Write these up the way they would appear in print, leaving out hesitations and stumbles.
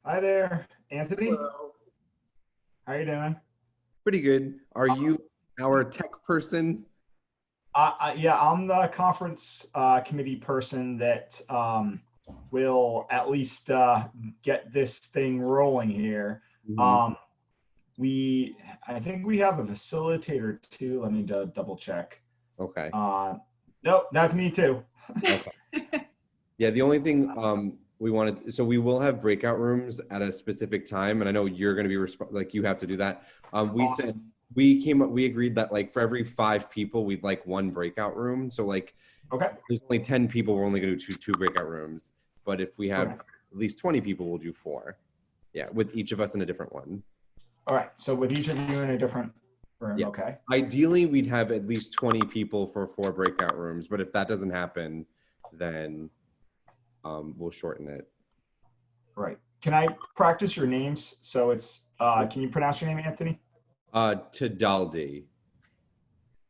Hi there, Anthony. Hello. How are you doing? Pretty good. Are you our tech person? Yeah, I'm the conference committee person that will at least get this thing rolling here. Mhm. I think we have a facilitator too. Let me double check. Okay. Nope, that's me too. Okay. Yeah, the only thing we wanted, so we will have breakout rooms at a specific time, and I know you're going to be like you have to do that. We said Awesome. we agreed that like for every 5 people, we'd like 1 breakout room. So like, Okay. there's only 10 people, we're only going to do two breakout rooms. But if we have Okay. at least 20 people, we'll do 4. Yeah, with each of us in a different one. All right. So with each of you in a different room. Yeah. Okay. Ideally, we'd have at least 20 people for 4 breakout rooms, but if that doesn't happen, then we'll shorten it. Right. Can I practice your names? So it's can you pronounce your name, Anthony? Tadaldi.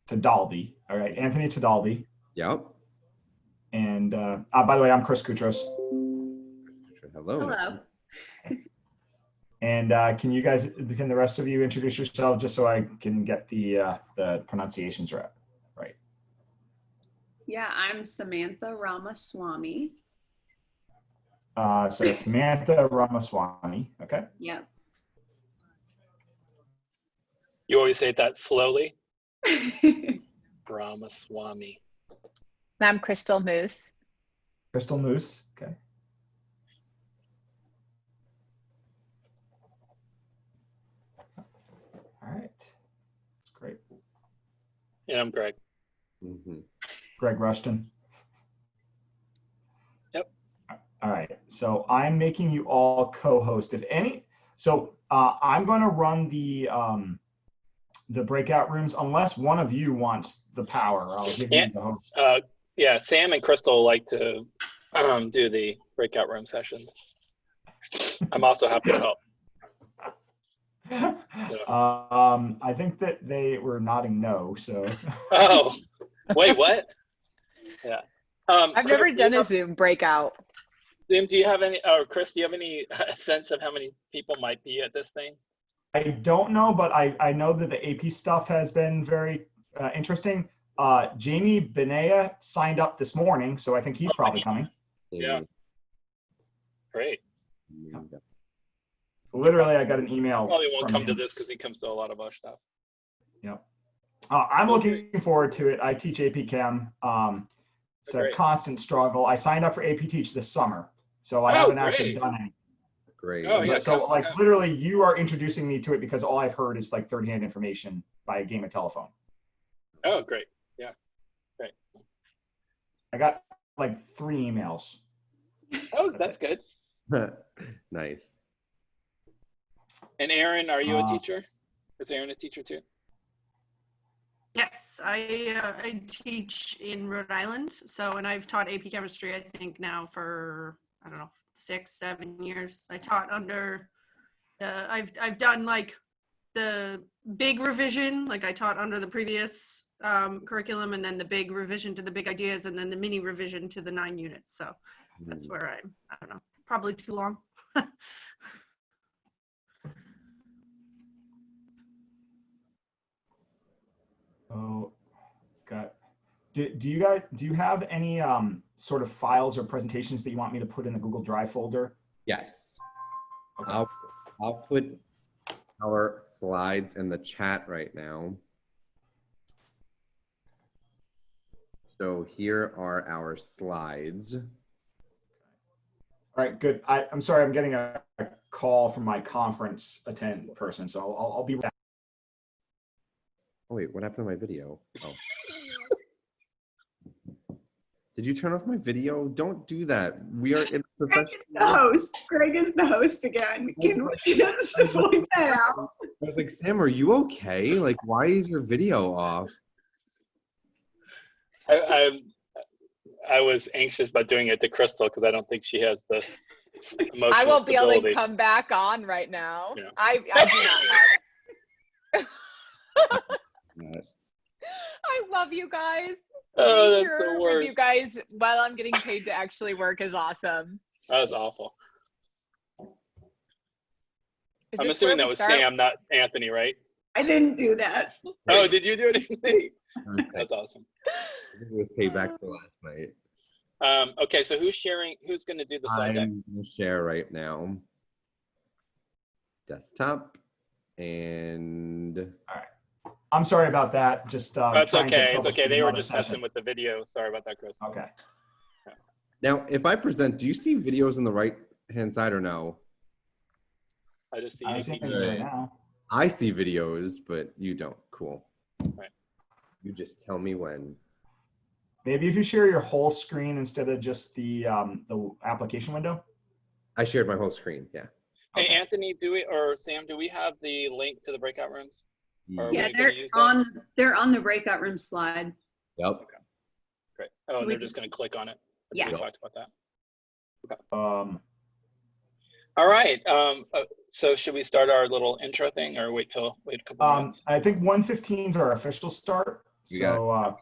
Tadaldi. All right, Anthony Tadaldi. Yep. And by the way, I'm Chris Koutros. Hello. Hello. And can the rest of you introduce yourself just so I can get the pronunciations right? Right. Yeah, I'm Samantha Ramos. So Samantha Ramaswamy. Okay. Yep. You always say that slowly. Ramaswamy. I'm Crystal Moose. Crystal Moose. Okay. All right. That's great. And I'm Greg. Mm-hmm. Greg Rushton. Yep. All right. So I'm making you all co-host. If any, so I'm going to run the breakout rooms unless one of you wants the power. I'll give you the host. Yeah, Sam and Crystal like to do the breakout room sessions. I'm also happy to help. I think that they were nodding no. So. Oh, wait, what? Yeah. I've Chris, never done a Zoom breakout. Zoom, do you have any, or Chris, do you have any sense of how many people might be at this thing? I don't know, but I know that the AP stuff has been very interesting. Jamie Benea signed up this morning, so I think he's probably coming. Yeah. Great. Yeah. Literally, I got an email. Probably won't from come him. to this because he comes to a lot of our stuff. Yep. I'm looking forward to it. I teach AP Chem. It's a constant struggle. I signed up for AP Teach this summer, so I haven't actually done any. Great. Oh, yeah. So like literally you are introducing me to it because all I've heard is like third-hand information by a game of telephone. Oh, great. Yeah. Great. I got like 3 emails. Oh, that's good. Nice. And Aaron, are you a teacher? Is Aaron a teacher too? Yes, I teach in Rhode Island. So, and I've taught AP chemistry, I think now for, I don't know, 6-7 years. I taught under, I've done like the big revision, like I taught under the previous curriculum, and then the big revision to the big ideas, and then the mini revision to the 9 units. So that's where I don't know, probably too long. Oh, got. Do you have any sort of files or presentations that you want me to put in the Google Drive folder? Yes. Okay. I'll put our slides in the chat right now. So here are our slides. All right, good. I'm sorry, I'm getting a call from my conference attend person, so I'll be back. Oh wait, what happened to my video? Oh. Did you turn off my video? Don't do that. We are in Greg is professional. the host. Greg is the host again. Can we just point that out? I was like, Sam, are you okay? Like, why is your video off? I was anxious about doing it to Crystal because I don't think she has the emotional I won't be able to stability. come back on right now. Yeah. I do not have. I love you guys. Oh, Being that's the here with worst. you guys while I'm getting paid to actually work is awesome. That was awful. Is I'm this assuming where that we was start? Sam, not Anthony, right? I didn't do that. Oh, did you do it? That's awesome. I think it was payback for last night. Okay, so who's sharing? Who's going to do the slide deck? I'm going to share right now. Desktop and I'm sorry about that. Just That's trying to okay. It's okay. troubleshoot They were another just session. messing with the video. Sorry about that, Chris. Okay. now, if I present, do you see videos on the right hand side or no? I just see I you. see things right now. I see videos, but you don't. Cool. Right. You just tell me when. Maybe if you share your whole screen instead of just the application window. I shared my whole screen. Yeah. Hey, Okay. Anthony, or Sam, do we have the link to the breakout rooms? Or are Yeah, we they're gonna use that? they're on the breakout room slide. Yep. Great. Oh, We- they're just going to click on it. Yeah. We talked about that. Um, All right. So should we start our little intro thing, or wait a couple minutes? I think 1:15 is our official start. You got So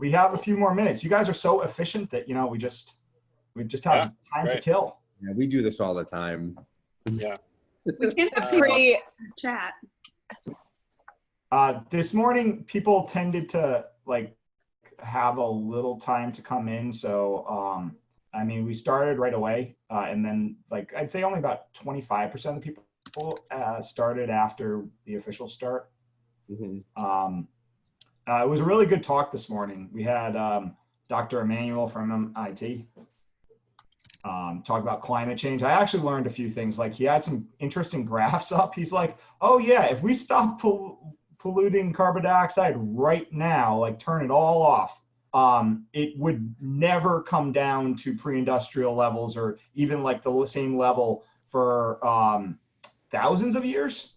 we have a few more minutes. You guys are so efficient that we just have time to right. kill. Yeah, we do this all the time. Yeah. We can have Pretty chat. This morning, people tended to have a little time to come in. So, I mean, we started right away. And then I'd say only about 25% of the people started after the official start. Mhm. It was a really good talk this morning. We had Dr. Emmanuel from MIT talk about climate change. I actually learned a few things. He had some interesting graphs up. He's like, oh yeah, if we stop polluting carbon dioxide right now, turn it all off, it would never come down to pre-industrial levels or even the same level for thousands of years.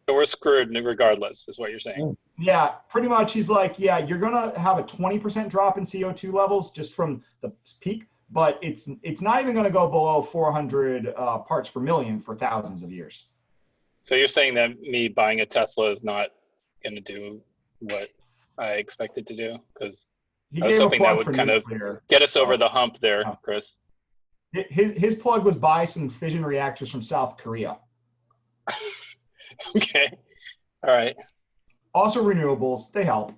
So we're screwed regardless, is what you're saying. Yeah, pretty much. He's like, yeah, you're gonna have a 20% drop in CO2 levels just from the peak, but it's not even gonna go below 400 parts per million for thousands of years. So you're saying that me buying a Tesla is not going to do what I expected to do? Because He I was gave a hoping that plug would for kind of nuclear. get us over the hump there, Oh. Chris. His plug was buy some fission reactors from South Korea. Okay. All right. Also renewables, they help.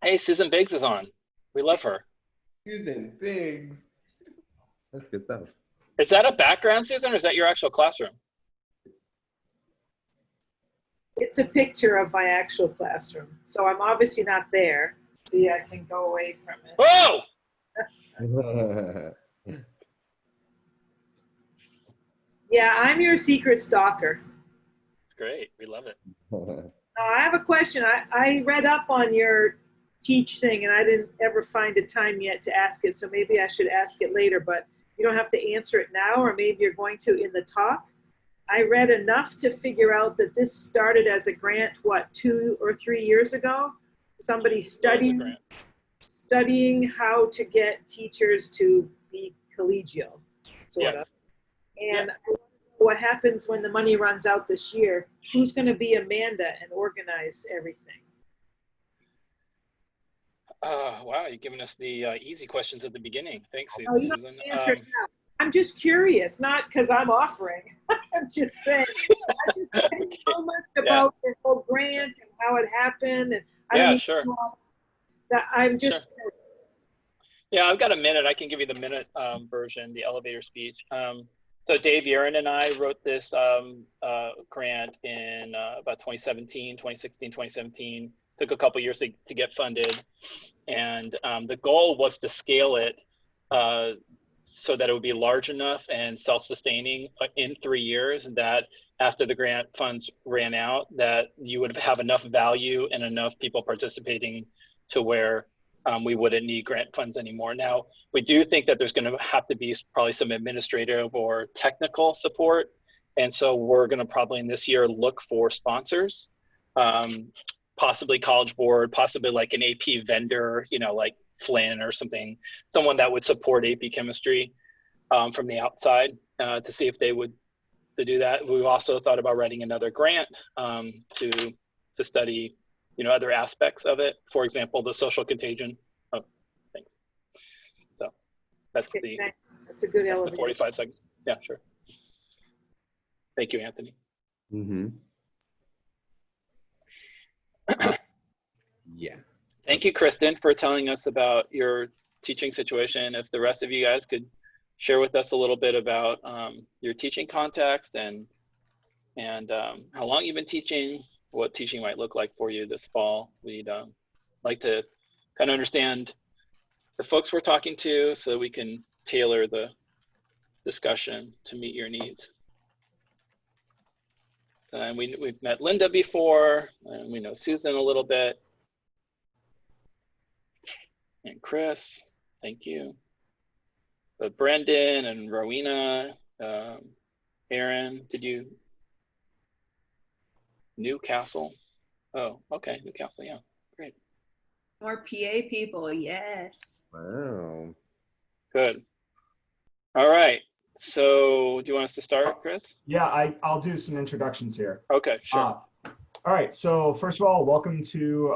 Hey, Susan Biggs is on. We love her. Susan Biggs. That's good stuff. Is that a background, Susan, or is that your actual classroom? It's a picture of my actual classroom. So I'm obviously not there. See, I can go away from it. Whoa! Yeah, I'm your secret stalker. Great. We love it. I have a question. I read up on your teach thing and I didn't ever find a time yet to ask it. So maybe I should ask it later, but you don't have to answer it now, or maybe you're going to in the talk. I read enough to figure out that this started as a grant, 2 or 3 years ago? Somebody studying how to get teachers to be collegial, sort of. And I want to know what happens when the money runs out this year. Who's going to be Amanda and organize everything? Wow, you're giving us the easy questions at the beginning. Thanks, Oh, you don't Susan. have to answer it now. I'm just curious, not because I'm offering. I'm just saying. I just didn't know much about the whole grant and how it happened. And I don't sure. know that I'm just. Sure. Yeah, I've got a minute. I can give you the minute version, the elevator speech. So Dave Yaron and I wrote this grant in about 2016, 2017. Took a couple years to get funded. And the goal was to scale it so that it would be large enough and self-sustaining in 3 years, that after the grant funds ran out, that you would have enough value and enough people participating to where we wouldn't need grant funds anymore. Now, we do think that there's going to have to be probably some administrative or technical support. And so we're going to probably in this year look for sponsors, possibly College Board, possibly like an AP vendor, you know, like Flynn or something, someone that would support AP chemistry from the outside to see if they would to do that. We've also thought about writing another grant to study, you know, other aspects of it. For example, the social contagion. Oh, thanks. So that's Okay, thanks. That's a good that's the elevation. 45 seconds. Yeah, sure. Thank you, Anthony. Mm-hmm. Yeah. Thank you, Kristen, for telling us about your teaching situation. If the rest of you guys could share with us a little bit about your teaching context and how long you've been teaching, what teaching might look like for you this fall. We'd like to kind of understand the folks we're talking to so that we can tailor the discussion to meet your needs. And we've met Linda before, and we know Susan a little bit. And Chris, thank you. But Brendan and Rowena, Aaron, did you? Newcastle. Oh, okay, Newcastle, yeah, great. More PA people, yes. Wow. Good. All right, so do you want us to start, Chris? Yeah, I'll do some introductions here. Okay, sure. All right, so first of all, welcome to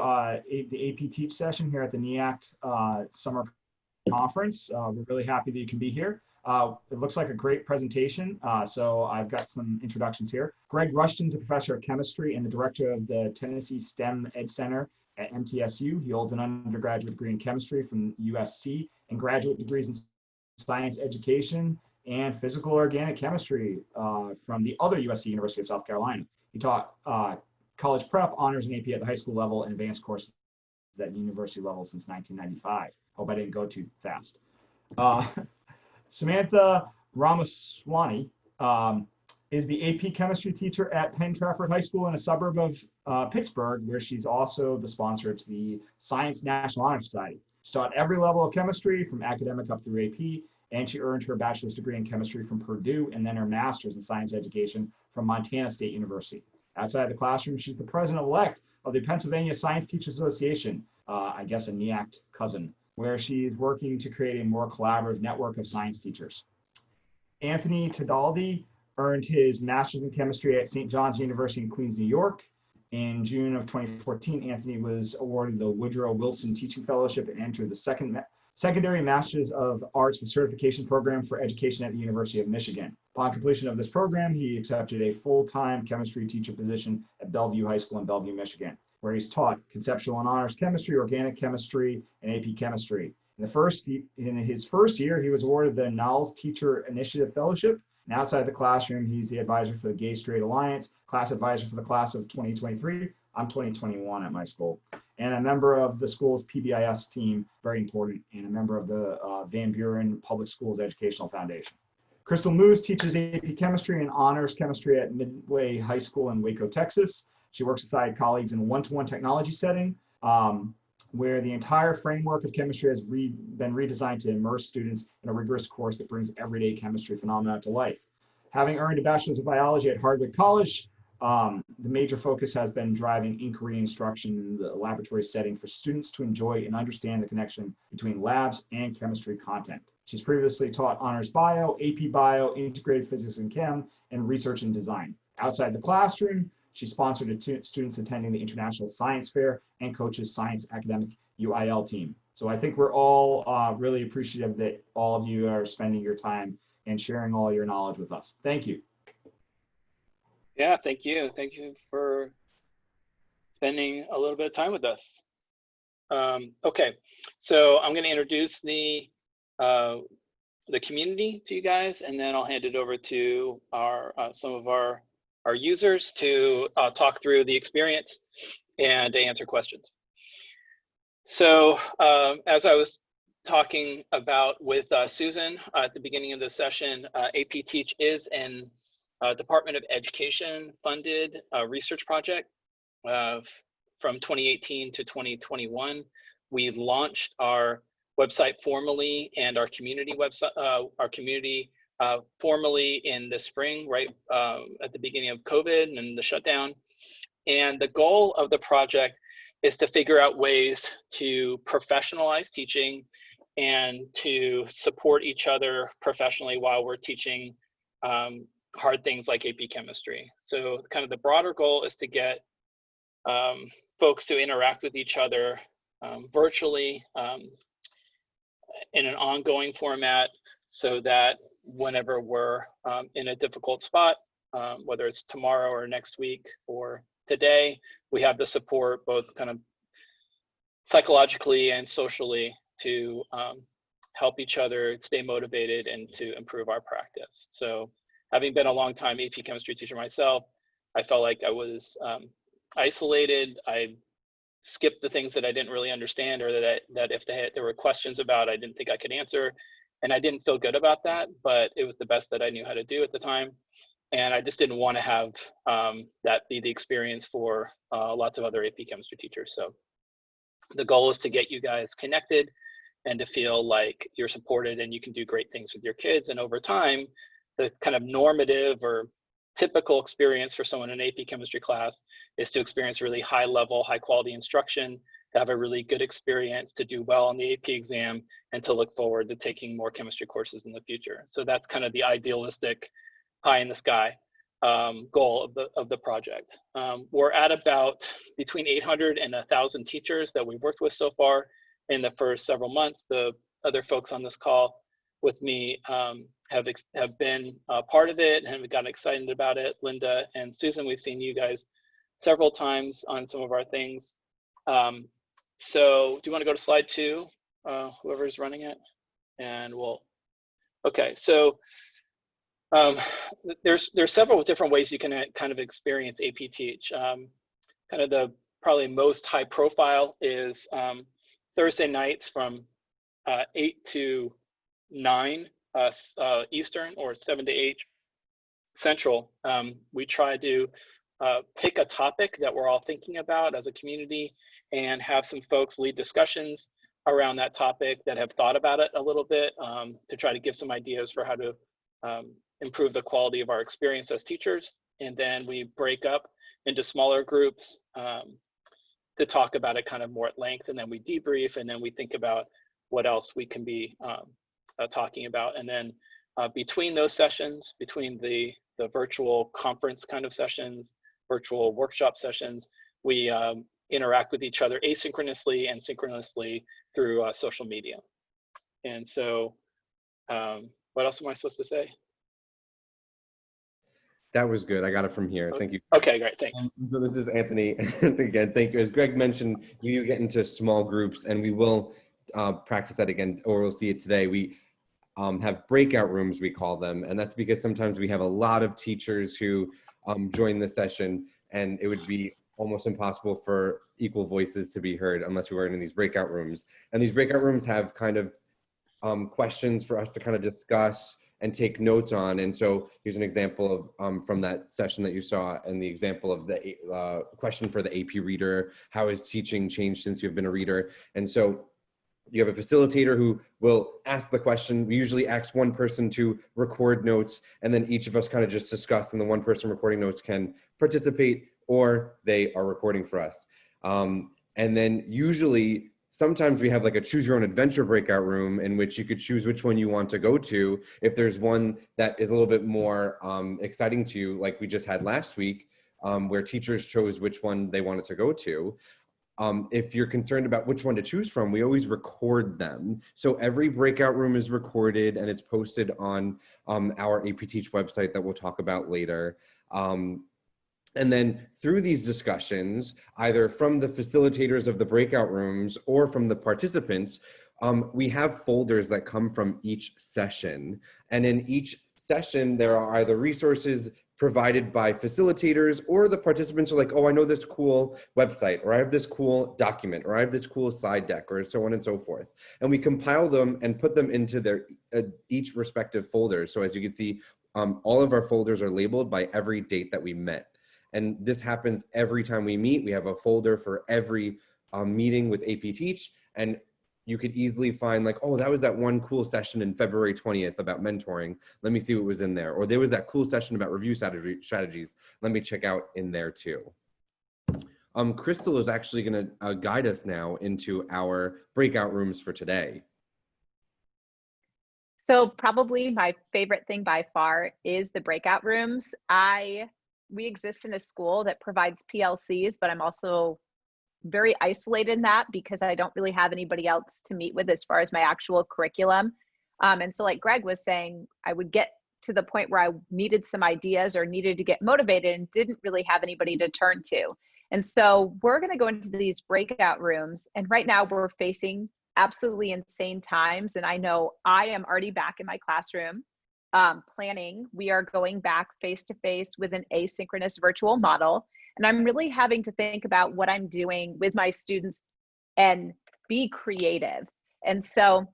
the AP Teach session here at the NEACT Summer Conference. We're really happy that you can be here. It looks like a great presentation, so I've got some introductions here. Greg Rushton's a professor of chemistry and the director of the Tennessee STEM Ed Center at MTSU. He holds an undergraduate degree in chemistry from USC and graduate degrees in science education and physical organic chemistry from the other USC, University of South Carolina. He taught college prep, honors, and AP at the high school level and advanced courses at university level since 1995. Hope I didn't go too fast. Samantha Ramos Swanny is the AP chemistry teacher at Penn Trafford High School in a suburb of Pittsburgh, where she's also the sponsor to the Science National Honor Society. She taught every level of chemistry from academic up through AP, and she earned her bachelor's degree in chemistry from Purdue and then her master's in science education from Montana State University. Outside the classroom, she's the president-elect of the Pennsylvania Science Teachers Association, I guess a NEACT cousin, where she's working to create a more collaborative network of science teachers. Anthony Tadaldi earned his master's in chemistry at St. John's University in Queens, New York. In June of 2014, Anthony was awarded the Woodrow Wilson Teaching Fellowship and entered the secondary Masters of Arts with Certification Program for Education at the University of Michigan. Upon completion of this program, he accepted a full-time chemistry teacher position at Bellevue High School in Bellevue, Michigan, where he's taught conceptual and honors chemistry, organic chemistry, and AP chemistry. In his first year, he was awarded the Knowles Teacher Initiative Fellowship. And outside the classroom, he's the advisor for the Gay Straight Alliance, class advisor for the class of 2023. I'm 2021 at my school, and a member of the school's PBIS team, very important, and a member of the Van Buren Public Schools Educational Foundation. Crystal Moose teaches AP chemistry and honors chemistry at Midway High School in Waco, Texas. She works beside colleagues in a one-to-one technology setting where the entire framework of chemistry has been redesigned to immerse students in a rigorous course that brings everyday chemistry phenomena to life. Having earned a bachelor's of biology at Hardwick College, the major focus has been driving inquiry instruction in the laboratory setting for students to enjoy and understand the connection between labs and chemistry content. She's previously taught honors bio, AP bio, integrated physics and chem, and research and design. Outside the classroom, she sponsored students attending the International Science Fair and coaches Science Academic UIL team. So I think we're all really appreciative that all of you are spending your time and sharing all your knowledge with us. Thank you. Yeah, thank you. Thank you for spending a little bit of time with us. Okay, so I'm going to introduce the community to you guys, and then I'll hand it over to our some of our users to talk through the experience and to answer questions. So as I was talking about with Susan at the beginning of the session, AP Teach is an Department of Education funded research project from 2018 to 2021. We launched our website formally and our community website, formally in the spring, right at the beginning of COVID and the shutdown. And the goal of the project is to figure out ways to professionalize teaching and to support each other professionally while we're teaching hard things like AP chemistry. So kind of the broader goal is to get folks to interact with each other virtually in an ongoing format, so that whenever we're in a difficult spot, whether it's tomorrow or next week or today, we have the support both kind of psychologically and socially to help each other stay motivated and to improve our practice. So having been a long time AP chemistry teacher myself, I felt like I was isolated. I skipped the things that I didn't really understand, or that if there were questions about, I didn't think I could answer. And I didn't feel good about that, but it was the best that I knew how to do at the time. And I just didn't want to have that be the experience for lots of other AP chemistry teachers. So the goal is to get you guys connected and to feel like you're supported and you can do great things with your kids. And over time, the kind of normative or typical experience for someone in AP chemistry class is to experience really high level, high quality instruction, to have a really good experience, to do well on the AP exam, and to look forward to taking more chemistry courses in the future. So that's kind of the idealistic pie in the sky goal of the project. We're at about between 800 and 1,000 teachers that we've worked with so far in the first several months. The other folks on this call with me have been part of it and have gotten excited about it. Linda and Susan, we've seen you guys several times on some of our things. So do you want to go to slide 2, whoever's running it? And okay, so there's several different ways you can kind of experience AP Teach. Kind of the probably most high profile is Thursday nights from 8 to 9 Eastern, or 7 to 8 Central. We try to pick a topic that we're all thinking about as a community and have some folks lead discussions around that topic that have thought about it a little bit, to try to give some ideas for how to improve the quality of our experience as teachers. And then we break up into smaller groups to talk about it kind of more at length, and then we debrief, and then we think about what else we can be talking about. And then between those sessions, between the virtual conference kind of sessions, virtual workshop sessions, we interact with each other asynchronously and synchronously through social media. And so what else am I supposed to say? That was good. I got it from here. Thank you. Okay, great. Thanks. So this is Anthony. Again, thank you. As Greg mentioned, you get into small groups, and we will practice that again, or we'll see it today. We have breakout rooms, we call them. And that's because sometimes we have a lot of teachers who join the session, and it would be almost impossible for equal voices to be heard unless we were in these breakout rooms. And these breakout rooms have kind of questions for us to kind of discuss and take notes on. And so here's an example of from that session that you saw, and the example of the question for the AP reader: how has teaching changed since you've been a reader? And so you have a facilitator who will ask the question. We usually ask one person to record notes, and then each of us kind of just discuss, and the one person recording notes can participate, or they are recording for us. And then usually, sometimes we have like a choose your own adventure breakout room in which you could choose which one you want to go to. If there's one that is a little bit more exciting to you, like we just had last week, where teachers chose which one they wanted to go to. If you're concerned about which one to choose from, we always record them. So every breakout room is recorded, and it's posted on our AP Teach website that we'll talk about later. And then through these discussions, either from the facilitators of the breakout rooms or from the participants, we have folders that come from each session. And in each session, there are either resources provided by facilitators, or the participants are like, oh, I know this cool website, or I have this cool document, or I have this cool slide deck, or so on and so forth. And we compile them and put them into their each respective folder. So as you can see, all of our folders are labeled by every date that we met. And this happens every time we meet. We have a folder for every meeting with AP Teach, and you could easily find like, oh, that was that one cool session in February 20th about mentoring. Let me see what was in there. Or there was that cool session about review strategies. Let me check out in there too. Crystal is actually going to guide us now into our breakout rooms for today. So probably my favorite thing by far is the breakout rooms. We exist in a school that provides PLCs, but I'm also very isolated in that because I don't really have anybody else to meet with as far as my actual curriculum. And so like Greg was saying, I would get to the point where I needed some ideas or needed to get motivated and didn't really have anybody to turn to. And so we're going to go into these breakout rooms. And right now we're facing absolutely insane times. And I know I am already back in my classroom planning. We are going back face to face with an asynchronous virtual model. And I'm really having to think about what I'm doing with my students and be creative. And so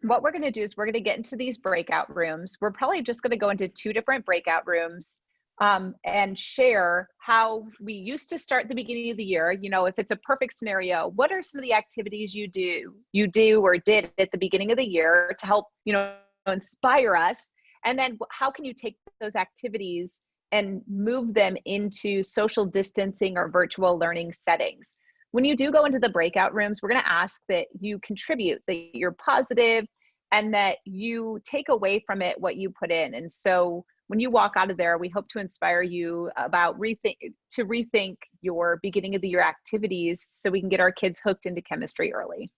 what we're going to do is we're going to get into these breakout rooms. We're probably just going to go into 2 different breakout rooms and share how we used to start at the beginning of the year. You know, if it's a perfect scenario, what are some of the activities you do or did at the beginning of the year to help, you know, inspire us? And then how can you take those activities and move them into social distancing or virtual learning settings? When you do go into the breakout rooms, we're going to ask that you contribute, that you're positive, and that you take away from it what you put in. And so when you walk out of there, we hope to inspire you about rethink your beginning of the year activities so we can get our kids hooked into chemistry early.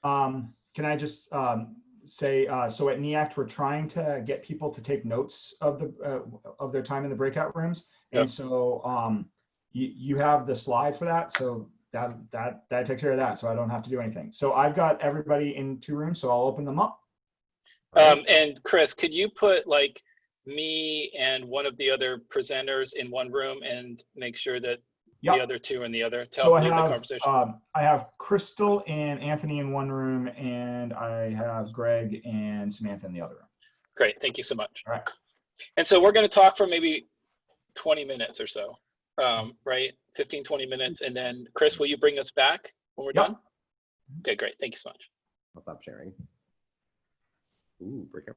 Can I just say, so at NEACT, we're trying to get people to take notes of their time in the breakout rooms. And so you have the slide for that. So that takes care of that. So I don't have to do anything. So I've got everybody in 2 rooms, so I'll open them up. And Chris, could you put like me and one of the other presenters in one room and make sure that the other 2 in the other to help lead the conversation? I have Crystal and Anthony in one room, and I have Greg and Samantha in the other room. Great, thank you so much. All right. And so we're going to talk for maybe 20 minutes or so, right? 15, 20 minutes. And then Chris, will you bring us back when we're done? Okay, great. Thank you so much. I'll stop sharing. Ooh, breakout.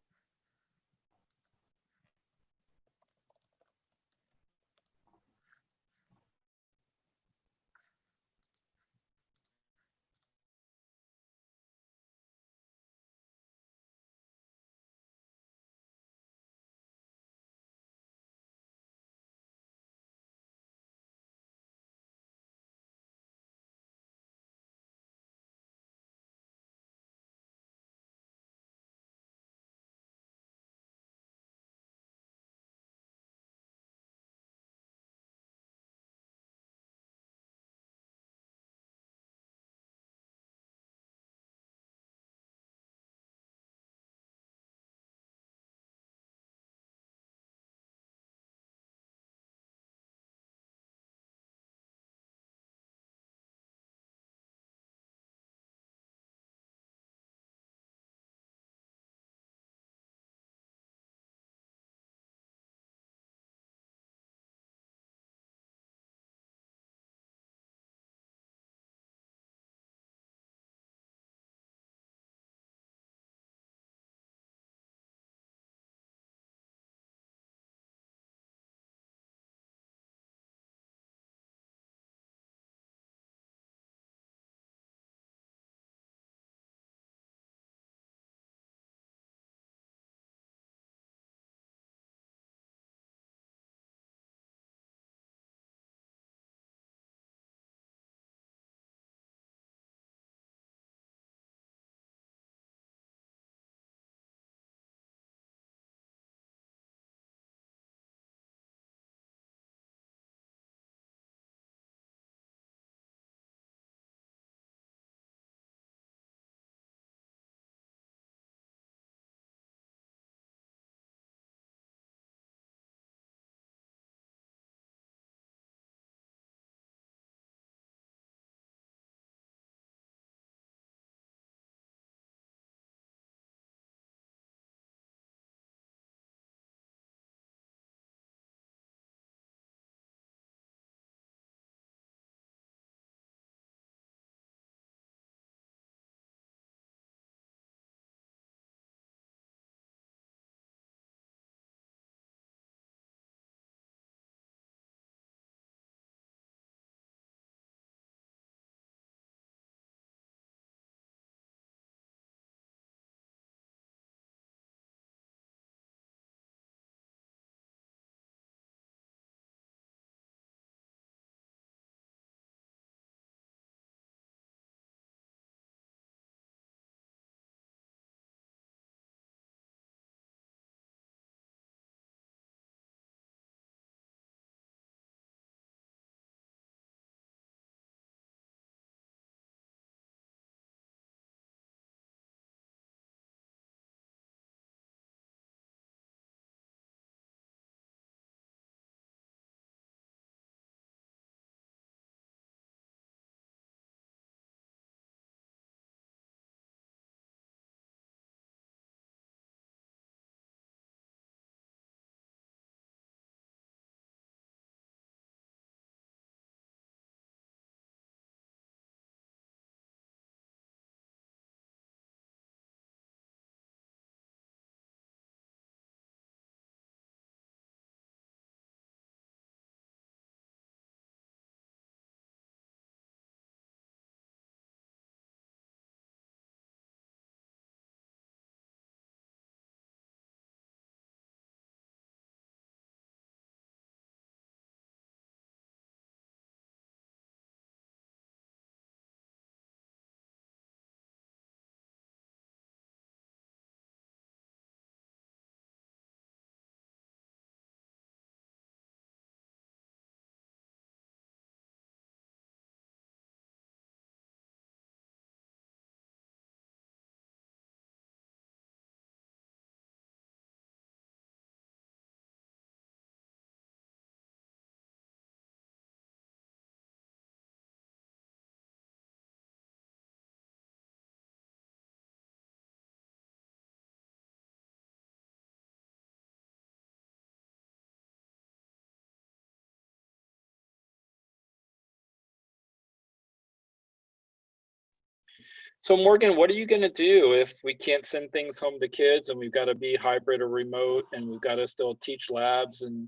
So Morgan, what are you going to do if we can't send things home to kids and we've got to be hybrid or remote and we've got to still teach labs and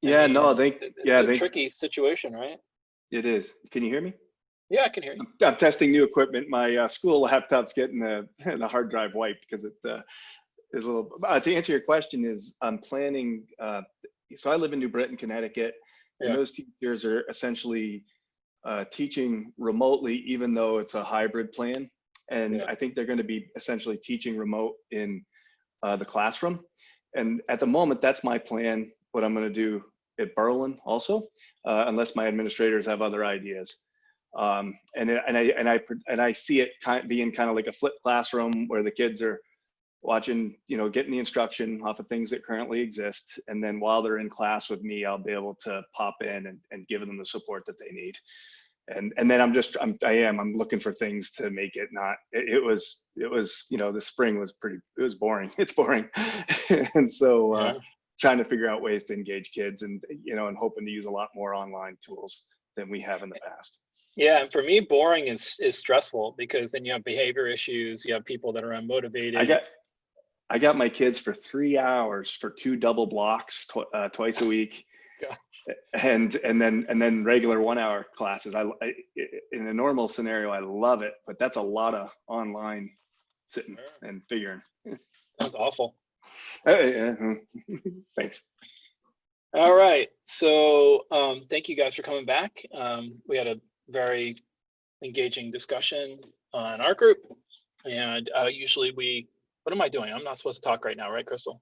Yeah, no, it's a tricky situation, right? it is. Can you hear me? Yeah, I can hear you. I'm testing new equipment. My school laptop's getting the hard drive wiped because it is a little. To answer your question, is I'm planning. So I live in New Britain, Connecticut, and those teachers are essentially teaching remotely, even though it's a hybrid plan. And I think they're going to be essentially teaching remote in the classroom. And at the moment, that's my plan. What I'm going to do at Berlin also, unless my administrators have other ideas. And I see it being kind of like a flipped classroom where the kids are watching, getting the instruction off of things that currently exist. And then while they're in class with me, I'll be able to pop in and give them the support that they need. And then I'm looking for things to make it not, it was, the spring was it was boring. It's boring. And so trying to figure out ways to engage kids and hoping to use a lot more online tools than we have in the past. Yeah, and for me, boring is stressful because then you have behavior issues. You have people that are unmotivated. I got my kids for 3 hours for 2 double blocks twice a week, and then regular 1 hour classes. I in a normal scenario, I love it, but that's a lot of online sitting and figuring. That's awful. Thanks. All right, so thank you guys for coming back. We had a very engaging discussion on our group, and usually what am I doing? I'm not supposed to talk right now, right, Crystal?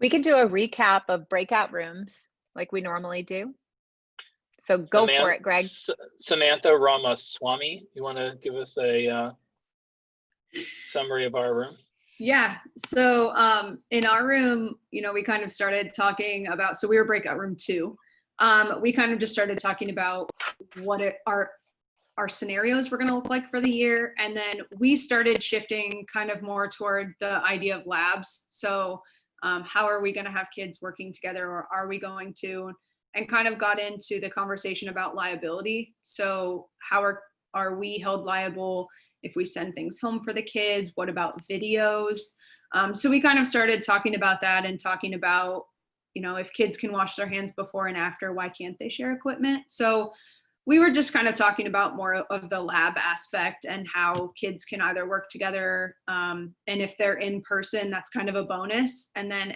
We can do a recap of breakout rooms like we normally do. So go for it, Greg. Samantha, Ramos, Swanny, you want to give us a summary of our room? Yeah, so in our room, we kind of started talking about, so we were breakout room 2. We kind of just started talking about what our scenarios were going to look like for the year. And then we started shifting kind of more toward the idea of labs. So how are we going to have kids working together, or are we going to, and kind of got into the conversation about liability. So how are we held liable if we send things home for the kids? What about videos? So we kind of started talking about that and talking about, if kids can wash their hands before and after, why can't they share equipment? So we were just kind of talking about more of the lab aspect and how kids can either work together, and if they're in person, that's kind of a bonus. And then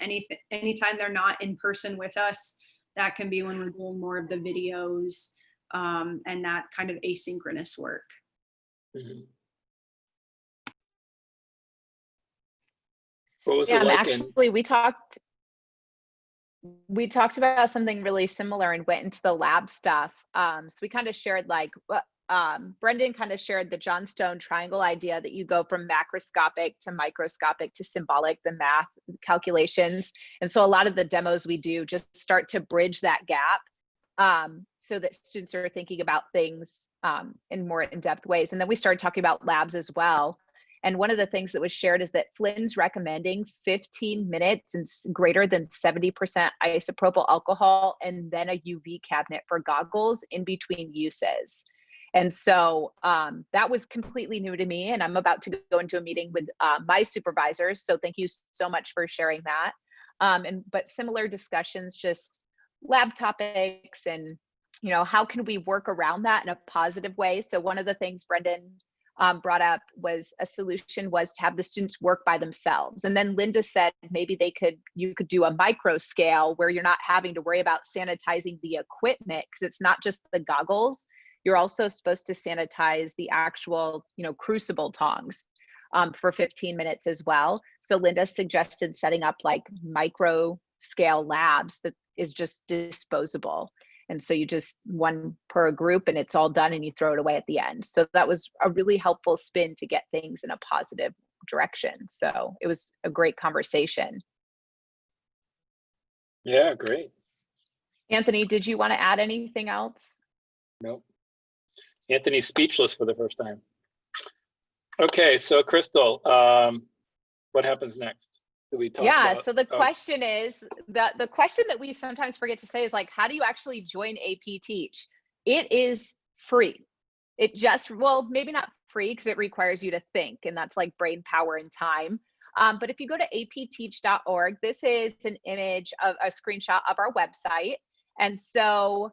anytime they're not in person with us, that can be when we're doing more of the videos and that kind of asynchronous work. Mm-hmm. What was it like? Actually, we talked about something really similar and went into the lab stuff. So we kind of shared Brendan kind of shared the Johnstone triangle idea that you go from macroscopic to microscopic to symbolic, the math calculations. And so a lot of the demos we do just start to bridge that gap so that students are thinking about things in more in-depth ways. And then we started talking about labs as well. And one of the things that was shared is that Flynn's recommending 15 minutes and greater than 70% isopropyl alcohol, and then a UV cabinet for goggles in between uses. And so that was completely new to me, and I'm about to go into a meeting with my supervisors. So thank you so much for sharing that. But similar discussions, just lab topics and, how can we work around that in a positive way? So one of the things Brendan brought up was a solution was to have the students work by themselves. And then Linda said maybe you could do a micro scale where you're not having to worry about sanitizing the equipment, because it's not just the goggles. You're also supposed to sanitize the actual, crucible tongs for 15 minutes as well. So Linda suggested setting up like micro scale labs that is just disposable. And so you just one per group and it's all done and you throw it away at the end. So that was a really helpful spin to get things in a positive direction. So it was a great conversation. Yeah, great. Anthony, did you want to add anything else? Nope. Anthony's speechless for the first time. Okay, so Crystal, what happens next? So the question is, the question that we sometimes forget to say is like, how do you actually join AP Teach? It is free. It just, well, maybe not free because it requires you to think, and that's like brain power and time. But if you go to apteach.org, this is an image of a screenshot of our website. And so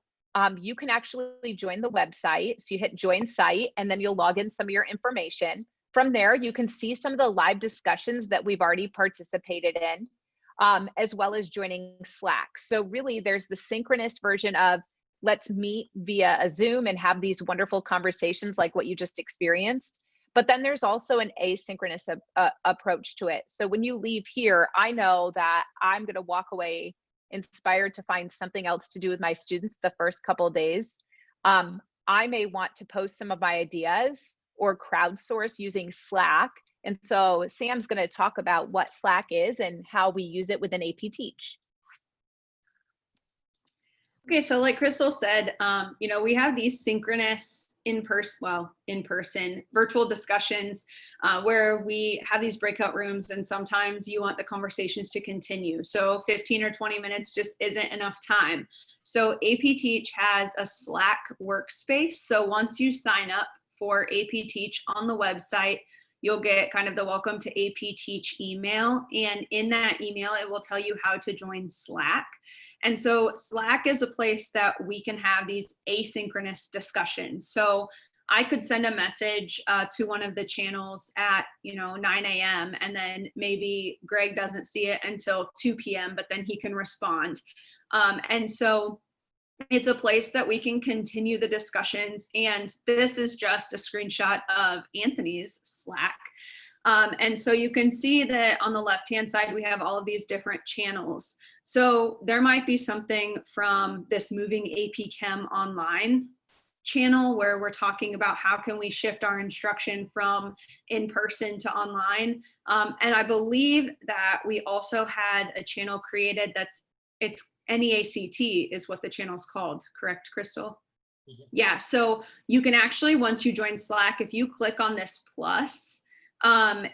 you can actually join the website. So you hit join site, and then you'll log in some of your information. From there, you can see some of the live discussions that we've already participated in, as well as joining Slack. So really there's the synchronous version of let's meet via a Zoom and have these wonderful conversations like what you just experienced. But then there's also an asynchronous approach to it. So when you leave here, I know that I'm going to walk away inspired to find something else to do with my students the first couple of days. I may want to post some of my ideas or crowdsource using Slack. And so Sam's going to talk about what Slack is and how we use it within AP Teach. Okay, so like Crystal said, you know, we have these synchronous in-person virtual discussions where we have these breakout rooms, and sometimes you want the conversations to continue. So 15 or 20 minutes just isn't enough time. So AP Teach has a Slack workspace. So once you sign up for AP Teach on the website, you'll get kind of the welcome to AP Teach email. And in that email, it will tell you how to join Slack. And so Slack is a place that we can have these asynchronous discussions. So I could send a message to one of the channels at 9 a.m. and then maybe Greg doesn't see it until 2 p.m., but then he can respond. And so it's a place that we can continue the discussions. And this is just a screenshot of Anthony's Slack. And so you can see that on the left-hand side, we have all of these different channels. So there might be something from this Moving AP Chem Online channel where we're talking about how can we shift our instruction from in-person to online. And I believe that we also had a channel created it's NEACT is what the channel's called, correct, Crystal? Mm-hmm. Yeah, so you can actually, once you join Slack, if you click on this plus,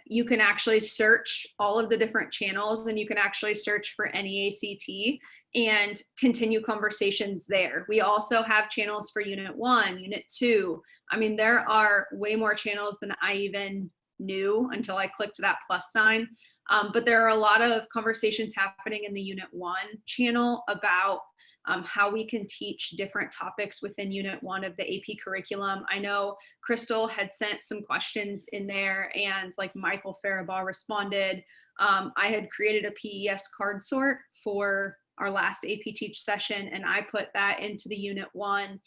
you can actually search all of the different channels, and you can actually search for NEACT and continue conversations there. We also have channels for Unit 1, Unit 2. I mean, there are way more channels than I even knew until I clicked that plus sign. But there are a lot of conversations happening in the Unit 1 channel about how we can teach different topics within Unit 1 of the AP curriculum. I know Crystal had sent some questions in there, and like Michael Faribaugh responded. I had created a PES card sort for our last AP Teach session, and I put that into the Unit 1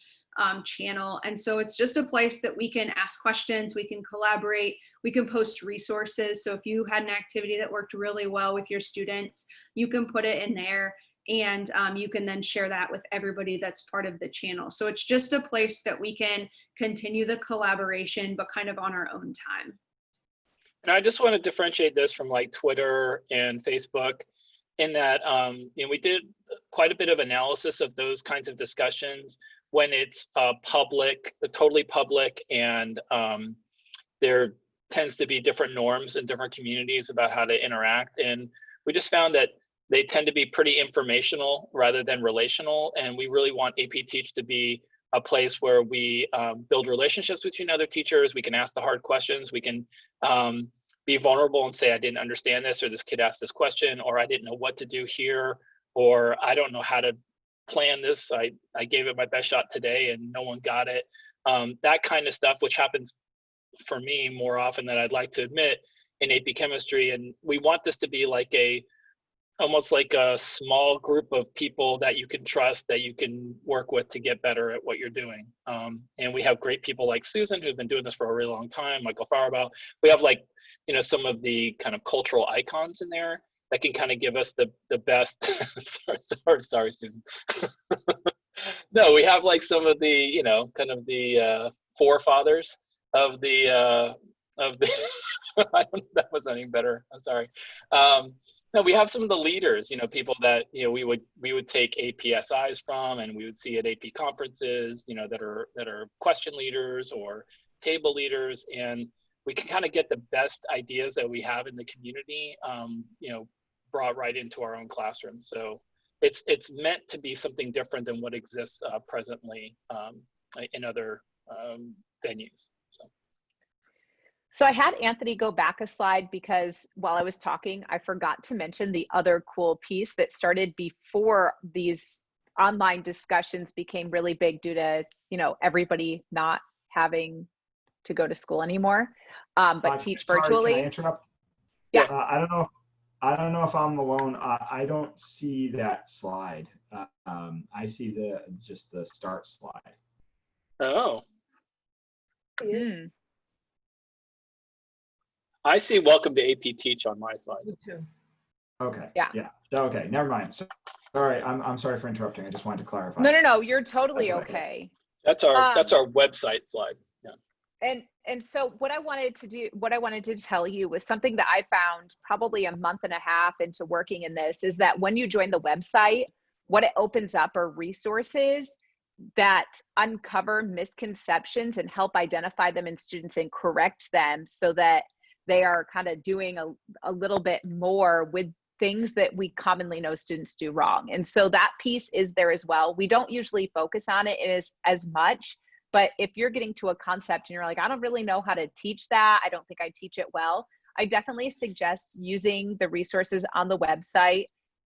channel. And so it's just a place that we can ask questions, we can collaborate, we can post resources. So if you had an activity that worked really well with your students, you can put it in there, and you can then share that with everybody that's part of the channel. So it's just a place that we can continue the collaboration, but kind of on our own time. And I just want to differentiate this from like Twitter and Facebook in that we did quite a bit of analysis of those kinds of discussions when it's public, totally public, and there tends to be different norms in different communities about how to interact. And we just found that they tend to be pretty informational rather than relational. And we really want AP Teach to be a place where we build relationships between other teachers. We can ask the hard questions. We can be vulnerable and say, I didn't understand this, or this kid asked this question, or I didn't know what to do here, or I don't know how to plan this. I gave it my best shot today and no one got it. That kind of stuff, which happens for me more often than I'd like to admit in AP Chemistry. And we want this to be like almost like a small group of people that you can trust, that you can work with to get better at what you're doing. And we have great people like Susan, who've been doing this for a really long time, Michael Faribaugh. We have like, some of the kind of cultural icons in there that can kind of give us the best. sorry, Susan. No, we have like some of the, kind of the forefathers of the, I don't know if that was any better. I'm sorry. No, we have some of the leaders, people that, we would take APSIs from, and we would see at AP conferences, that are question leaders or table leaders. And we can kind of get the best ideas that we have in the community, brought right into our own classroom. So it's meant to be something different than what exists presently in other venues. So. So I had Anthony go back a slide because while I was talking, I forgot to mention the other cool piece that started before these online discussions became really big due to, you know, everybody not having to go to school anymore, but teach Sorry, virtually. can I interrupt? Yeah. I don't know. I don't know if I'm alone. I don't see that slide. I see just the start slide. Oh, Hmm. I see welcome to AP Teach on my slide. Me too. Okay. Yeah. Yeah. Okay. Never mind. Sorry. I'm sorry for interrupting. I just wanted to clarify. No, you're totally That's okay. okay. That's our website slide. Yeah. And so what I wanted to tell you was something that I found probably a month and a half into working in this, is that when you join the website, what it opens up are resources that uncover misconceptions and help identify them in students and correct them so that they are kind of doing a little bit more with things that we commonly know students do wrong. And so that piece is there as well. We don't usually focus on it as much, but if you're getting to a concept and you're like, I don't really know how to teach that, I don't think I teach it well, I definitely suggest using the resources on the website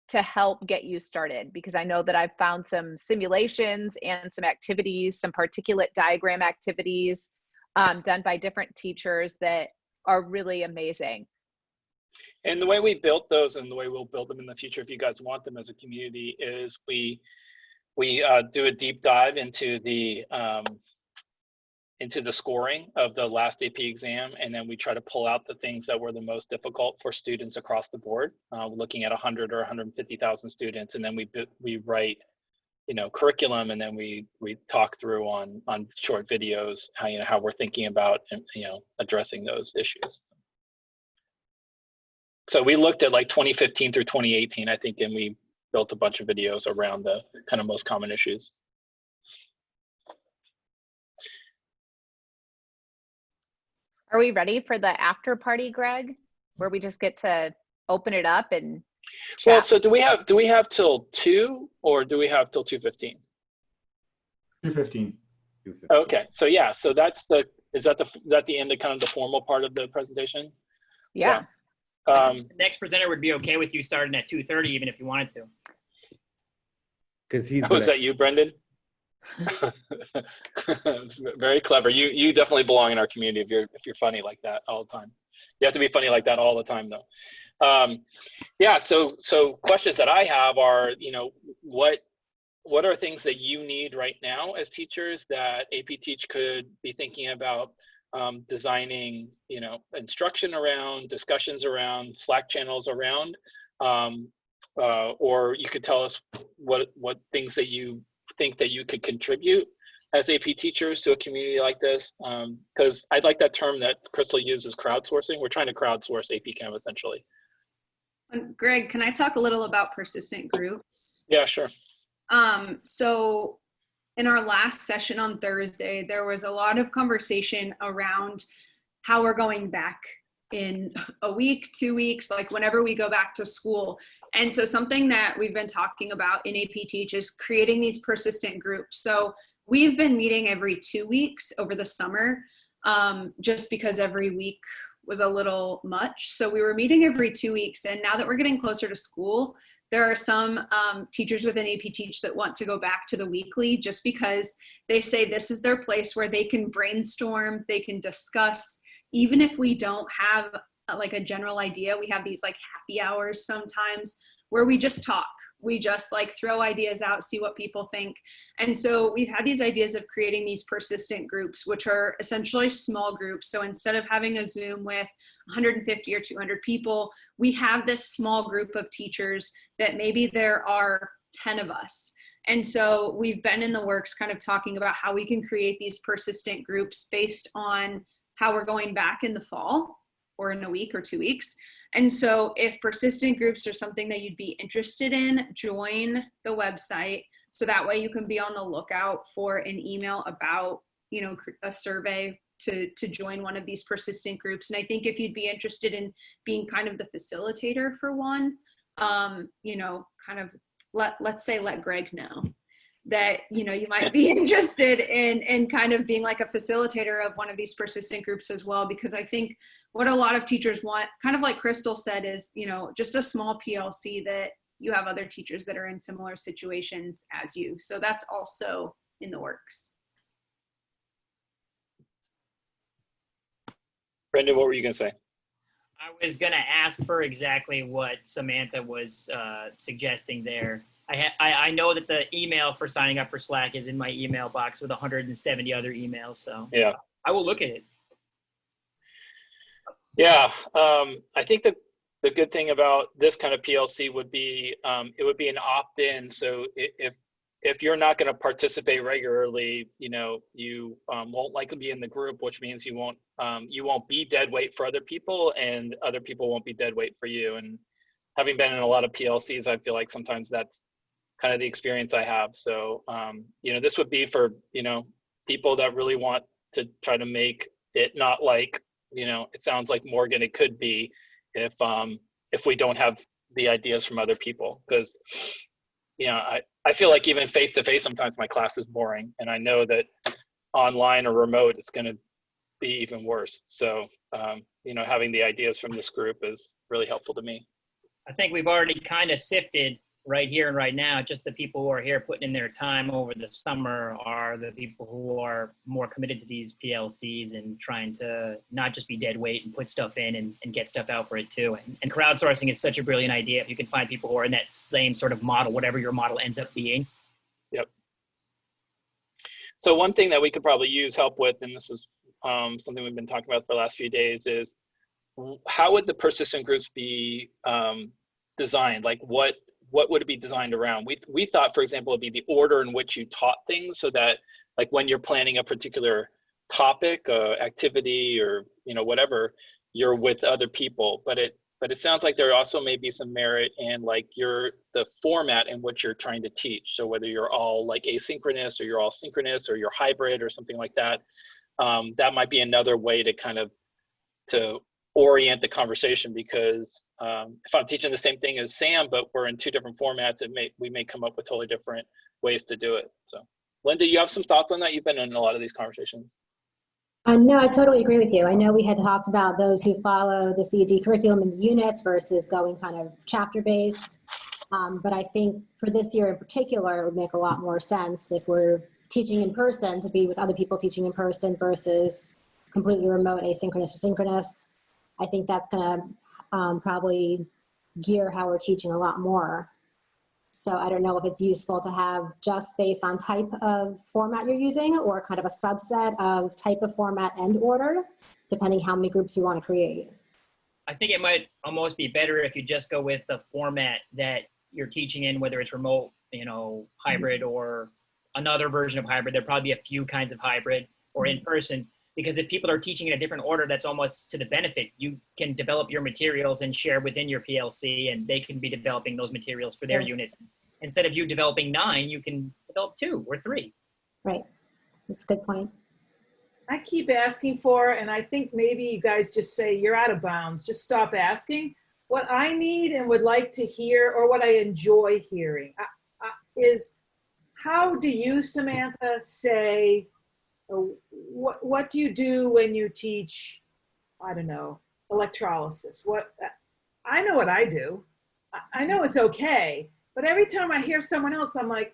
to help get you started, because I know that I've found some simulations and some activities, some particulate diagram activities done by different teachers that are really amazing. And the way we built those and the way we'll build them in the future, if you guys want them as a community, is we do a deep dive into the scoring of the last AP exam, and then we try to pull out the things that were the most difficult for students across the board, looking at 100 or 150,000 students, and then we write, you know, curriculum, and then we talk through on short videos how we're thinking about, you know, addressing those issues. So we looked at like 2015 through 2018, I think, and we built a bunch of videos around the kind of most common issues. Are we ready for the after party, Greg, where we just get to open it up and chat? Well, so do we have till 2 or do we have till 2:15? 2:15. Okay, so yeah, so is that the end of kind of the formal part of the presentation? Yeah. The next presenter would be okay with you starting at 2:30, even if you wanted to. Because he's. Was that you, Brendan? Very clever. You definitely belong in our community if you're funny like that all the time. You have to be funny like that all the time, though. Yeah. So questions that I have are, you know, what are things that you need right now as teachers that AP Teach could be thinking about designing, you know, instruction around, discussions around, Slack channels around, or you could tell us what things that you think that you could contribute as AP teachers to a community like this, because I'd like that term that Crystal uses, crowdsourcing. We're trying to crowdsource AP Chem essentially. Greg, can I talk a little about persistent groups? Yeah, sure. So in our last session on Thursday, there was a lot of conversation around how we're going back in a week, 2 weeks, like whenever we go back to school. And so something that we've been talking about in AP Teach is creating these persistent groups. So we've been meeting every 2 weeks over the summer, just because every week was a little much. So we were meeting every 2 weeks. And now that we're getting closer to school, there are some teachers within AP Teach that want to go back to the weekly, just because they say this is their place where they can brainstorm, they can discuss. Even if we don't have like a general idea, we have these like happy hours sometimes where we just talk. We just like throw ideas out, see what people think. And so we've had these ideas of creating these persistent groups, which are essentially small groups. So instead of having a Zoom with 150 or 200 people, we have this small group of teachers that maybe there are 10 of us. And so we've been in the works kind of talking about how we can create these persistent groups based on how we're going back in the fall or in a week or 2 weeks. And so if persistent groups are something that you'd be interested in, join the website. So that way you can be on the lookout for an email about, you know, a survey to join one of these persistent groups. And I think if you'd be interested in being kind of the facilitator for one, you know, kind of let Greg know. that, you know, you might be interested in kind of being like a facilitator of one of these persistent groups as well, because I think what a lot of teachers want, kind of like Crystal said, is, you know, just a small PLC that you have other teachers that are in similar situations as you. So that's also in the works. Brendan, what were you going to say? I was going to ask for exactly what Samantha was suggesting there. I know that the email for signing up for Slack is in my email box with 170 other emails, so Yeah, I will look at it. yeah. I think the good thing about this kind of PLC would be it would be an opt-in. So if you're not going to participate regularly, you know, you won't likely be in the group, which means you won't be dead weight for other people, and other people won't be dead weight for you. And having been in a lot of PLCs, I feel like sometimes that's kind of the experience I have. So, you know, this would be for, you know, people that really want to try to make it not like, you know, it sounds like Morgan, it could be if we don't have the ideas from other people. Because, you know, I feel like even face-to-face, sometimes my class is boring, and I know that online or remote, it's going to be even worse. So, you know, having the ideas from this group is really helpful to me. I think we've already kind of sifted right here and right now. Just the people who are here putting in their time over the summer are the people who are more committed to these PLCs and trying to not just be dead weight and put stuff in and get stuff out for it too. And crowdsourcing is such a brilliant idea if you can find people who are in that same sort of model, whatever your model ends up being. Yep. So one thing that we could probably use help with, and this is something we've been talking about for the last few days, is how would the persistent groups be designed? Like what would it be designed around? We thought, for example, it'd be the order in which you taught things, so that like when you're planning a particular topic, activity, or, you know, whatever, you're with other people. But it sounds like there also may be some merit in like the format in which you're trying to teach. So whether you're all like asynchronous, or you're all synchronous, or you're hybrid or something like that, that might be another way to kind of to orient the conversation, because if I'm teaching the same thing as Sam, but we're in two different formats, we may come up with totally different ways to do it. So Linda, you have some thoughts on that? You've been in a lot of these conversations. No, I totally agree with you. I know we had talked about those who follow the CED curriculum in the units versus going kind of chapter-based. But I think for this year in particular, it would make a lot more sense if we're teaching in person to be with other people teaching in person versus completely remote, asynchronous or synchronous. I think that's going to probably gear how we're teaching a lot more. So I don't know if it's useful to have just based on type of format you're using, or kind of a subset of type of format and order, depending how many groups you want to create. I think it might almost be better if you just go with the format that you're teaching in, whether it's remote, you know, hybrid, or another version of hybrid. There'll probably be a few kinds of hybrid, or in person. Because if people are teaching in a different order, that's almost to the benefit. You can develop your materials and share within your PLC, and they can be developing those materials for their units. Instead of you developing 9, you can develop 2 or 3. Right, that's a good point. I keep asking for, and I think maybe you guys just say, you're out of bounds, just stop asking. What I need and would like to hear, or what I enjoy hearing, is how do you, Samantha, say, what do you do when you teach, I don't know, electrolysis? I know what I do. I know it's okay, but every time I hear someone else, I'm like,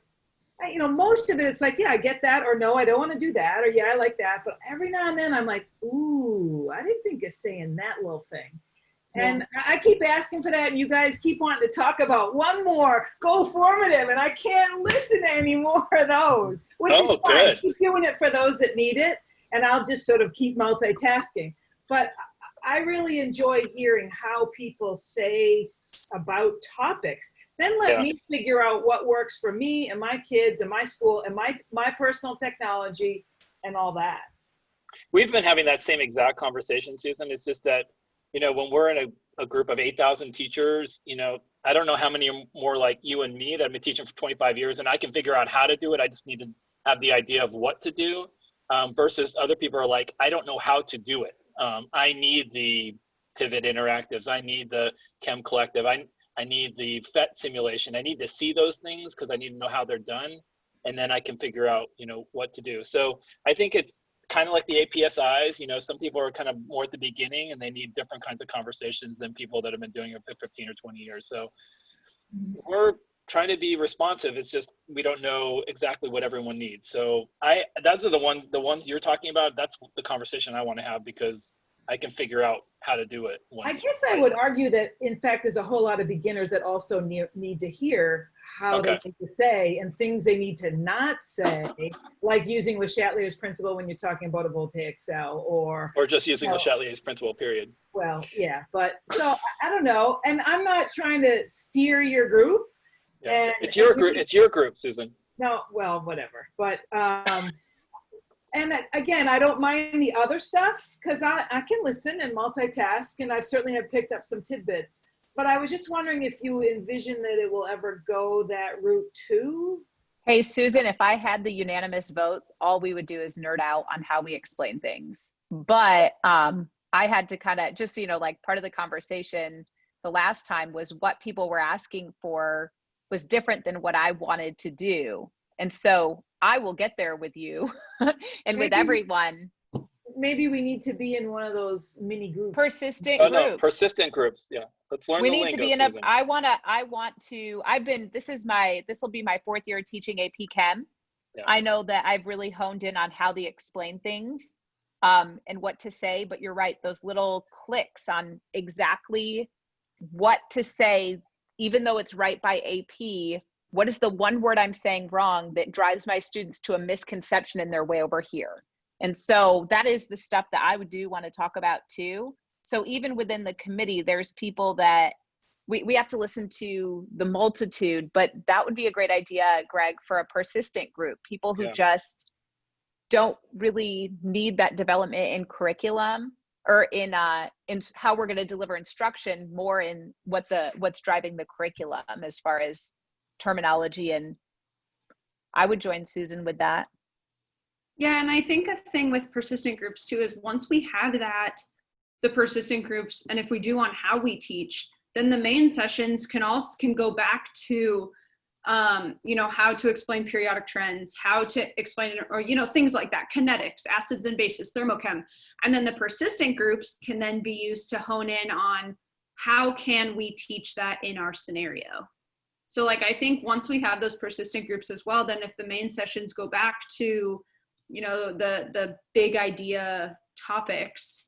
you know, most of it, it's like, yeah, I get that, or no, I don't want to do that, or yeah, I like that. But every now and then I'm like, ooh, I didn't think of saying that little thing. And I keep asking for that, and you guys keep wanting to talk about one more, go formative, and I can't listen to any more of those, which is fine. Keep doing it for those that need it, and I'll just sort of keep multitasking. But I really enjoy hearing how people say about topics. Then let me figure out what works for me and my kids and my school and my personal technology and all that. We've been having that same exact conversation, Susan. It's just that, you know, when we're in a group of 8,000 teachers, you know, I don't know how many are more like you and me that have been teaching for 25 years, and I can figure out how to do it. I just need to have the idea of what to do, versus other people are like, I don't know how to do it. I need the pivot interactives. I need the chem collective. I need the FET simulation. I need to see those things because I need to know how they're done. and then I can figure out, what to do. So I think it's kind of like the APSIs, some people are kind of more at the beginning and they need different kinds of conversations than people that have been doing it for 15 or 20 years. So we're trying to be responsive. It's just, we don't know exactly what everyone needs. So those are the ones you're talking about. That's the conversation I want to have, because I can figure out how to do it. I guess I would argue that, in fact, there's a whole lot of beginners that also need to hear how they need to say and things they need to not say, like using Le Chatelier's principle when you're talking about a voltaic cell, or just using Le Chatelier's principle, period. Well, yeah, but so I don't know, and I'm not trying to steer your group. Yeah. It's your group. It's your group, Susan. No, well, whatever. But and again, I don't mind the other stuff because I can listen and multitask, and I certainly have picked up some tidbits. But I was just wondering if you envision that it will ever go that route too. Hey, Susan, if I had the unanimous vote, all we would do is nerd out on how we explain things. But I had to kind of just, like part of the conversation the last time was what people were asking for was different than what I wanted to do. And so I will get there with you and with everyone. Maybe we need to be in one of those mini groups. Persistent groups. No, persistent groups. Yeah. Let's learn we the need lingo, to be in Susan. this will be my 4th year teaching AP Chem. Yeah. I know that I've really honed in on how to explain things and what to say, but you're right. Those little clicks on exactly what to say, even though it's right by AP, what is the one word I'm saying wrong that drives my students to a misconception in their way over here? And so that is the stuff that I would want to talk about too. So even within the committee, there's people that we have to listen to the multitude, but that would be a great idea, Greg, for a persistent group, people who just don't really need that development in curriculum or in how we're going to deliver instruction, more in what's driving the curriculum as far as terminology. And I would join Susan with that. Yeah, and I think a thing with persistent groups too is once we have the persistent groups, and if we do on how we teach, then the main sessions can go back to how to explain periodic trends, how to explain, or things like that, kinetics, acids and bases, thermochem. And then the persistent groups can then be used to hone in on how can we teach that in our scenario. So I think once we have those persistent groups as well, then if the main sessions go back to the big idea topics,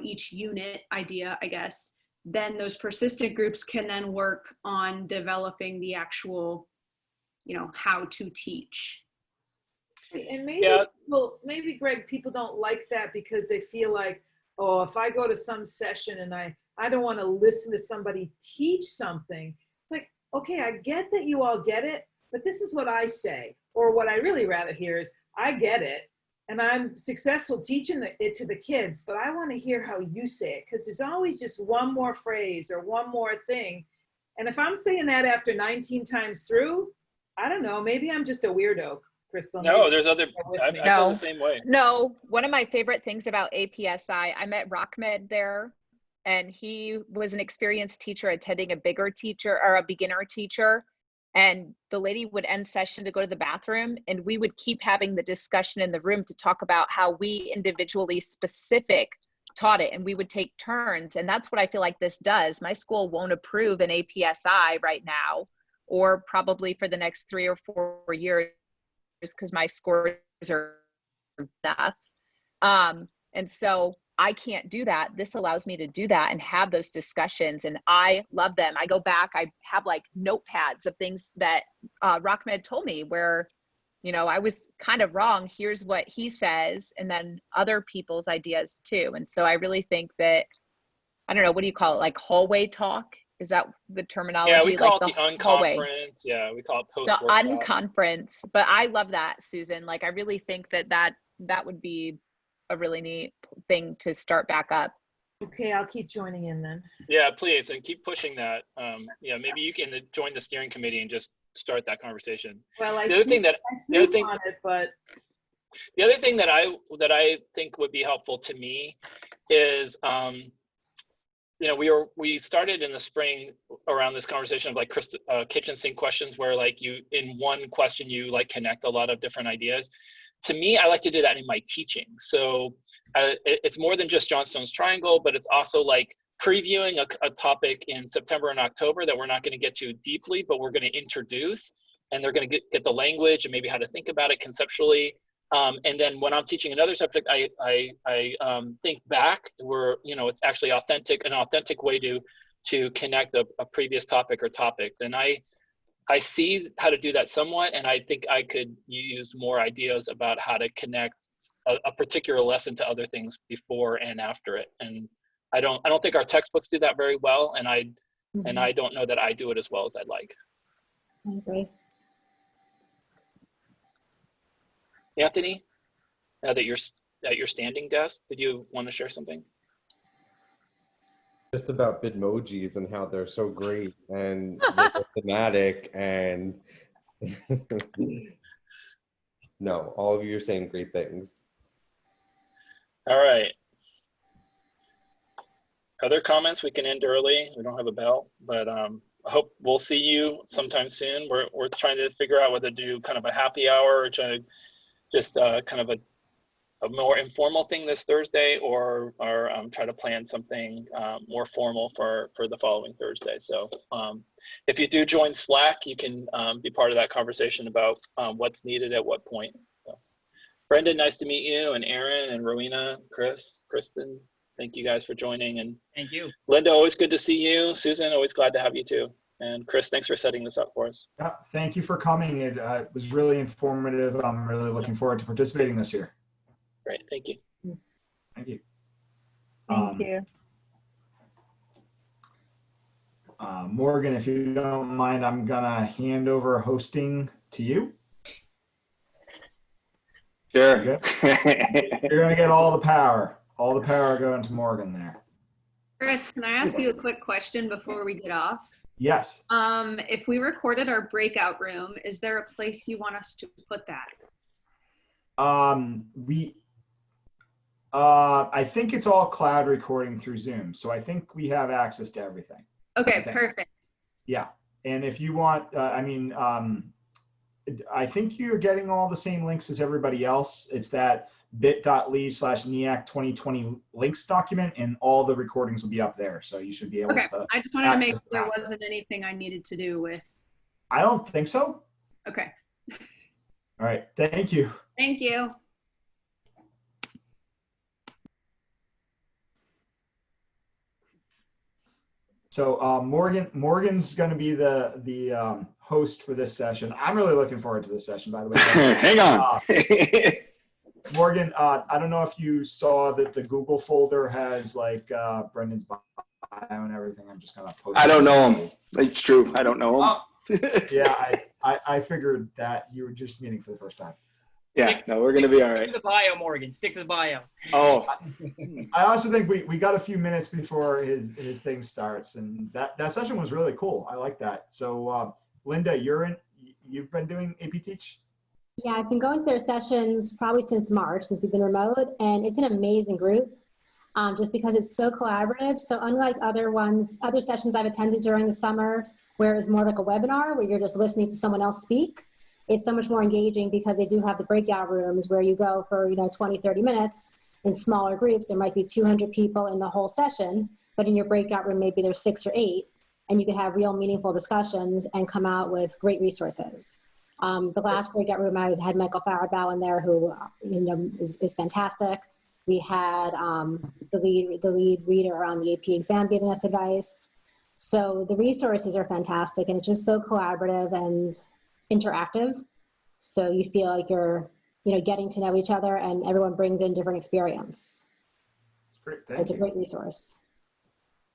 each unit idea, I guess, then those persistent groups can then work on developing the actual, how to teach. And maybe Greg, people don't like that because they feel like, oh, if I go to some session and I don't want to listen to somebody teach something. It's like, okay, I get that you all get it, but this is what I say. Or what I really rather hear is, I get it, and I'm successful teaching it to the kids, but I want to hear how you say it, because there's always just one more phrase or one more thing. And if I'm saying that after 19 times through, I don't know, maybe I'm just a weirdo, Crystal. No, there's other, I feel the same way. No, one of my favorite things about APSI, I met Rockmed there, and he was an experienced teacher attending a beginner teacher. And the lady would end session to go to the bathroom, and we would keep having the discussion in the room to talk about how we individually specific taught it, and we would take turns. And that's what I feel like this does. My school won't approve an APSI right now, or probably for the next 3 or 4 years, because my scores are enough. And so I can't do that. This allows me to do that and have those discussions, and I love them. I go back, I have notepads of things that Rockmed told me where, I was kind of wrong. Here's what he says, and then other people's ideas too. And so I really think that, I don't know, what do you call it? Hallway talk? Is that the terminology? Yeah, we call it the unconference. Yeah, we call it post-workshop. The unconference. But I love that, Susan. I really think that would be a really neat thing to start back up. Okay, I'll keep joining in then. Yeah, please, and keep pushing that. Maybe you can join the steering committee and just start that conversation. Well, I snoop on it, but the other thing that I think would be helpful to me is you know, we started in the spring around this conversation of like kitchen sink questions, where like you, in one question, you like connect a lot of different ideas. To me, I like to do that in my teaching. So it's more than just Johnstone's Triangle, but it's also like previewing a topic in September and October that we're not going to get to deeply, but we're going to introduce, and they're going to get the language and maybe how to think about it conceptually. And then when I'm teaching another subject, I think back where, you know, it's actually an authentic way to connect a previous topic or topics. And I see how to do that somewhat, and I think I could use more ideas about how to connect a particular lesson to other things before and after it. And I don't think our textbooks do that very well, and I don't know that I do it as well as I'd like. I agree. Anthony, now that you're at your standing desk, did you want to share something? Just about Bitmojis and how they're so great and thematic and no, all of you are saying great things. All right. Other comments? We can end early. We don't have a bell, but I hope we'll see you sometime soon. We're trying to figure out whether to do kind of a happy hour or try to just kind of a more informal thing this Thursday, or try to plan something more formal for the following Thursday. So if you do join Slack, you can be part of that conversation about what's needed at what point. So, Brendan, nice to meet you, and Aaron and Rowena, Chris, Kristen, thank you guys for joining. And Thank you. Linda, always good to see you. Susan, always glad to have you too. And Chris, thanks for setting this up for us. Yeah, thank you for coming. It was really informative. I'm really looking forward to participating this year. Great, thank you. Thank you. Thank you. Morgan, if you don't mind, I'm gonna hand over hosting to you. Sure. You're gonna get all the power going to Morgan there. Chris, can I ask you a quick question before we get off? Yes. If we recorded our breakout room, is there a place you want us to put that? I think it's all cloud recording through Zoom, so I think we have access to everything. Okay, perfect. Yeah, and if you want, I think you're getting all the same links as everybody else. It's that bit.ly/NEAC 2020 links document, and all the recordings will be up there, so you should be able to. I just wanted to make sure there wasn't anything I needed to do with. I don't think so. Okay. All right, thank you. Thank you. So Morgan's going to be the host for this session. I'm really looking forward to this session, by the way. Hang on. Morgan, I don't know if you saw that the Google folder has like Brendan's bio and everything. I'm just going to post. I don't know him. It's true. I don't know him. Yeah, I figured that you were just meeting for the first time. Yeah, no, we're going to be all right. Stick to the bio, Morgan. Stick to the bio. Oh. I also think we got a few minutes before his thing starts, and that session was really cool. I like that. So Linda, you've been doing AP Teach? Yeah, I've been going to their sessions probably since March, since we've been remote, and it's an amazing group, just because it's so collaborative. So unlike other sessions I've attended during the summer, where it's more like a webinar where you're just listening to someone else speak, it's so much more engaging because they do have the breakout rooms where you go for 20, 30 minutes in smaller groups. There might be 200 people in the whole session, but in your breakout room, maybe there's 6 or 8, and you can have real meaningful discussions and come out with great resources. The last breakout room, I had Michael Farabaugh in there, who is fantastic. We had the lead reader on the AP exam giving us advice. So the resources are fantastic, and it's just so collaborative and interactive. So you feel like you're getting to know each other, and everyone brings in different experience. Great, it's a great resource.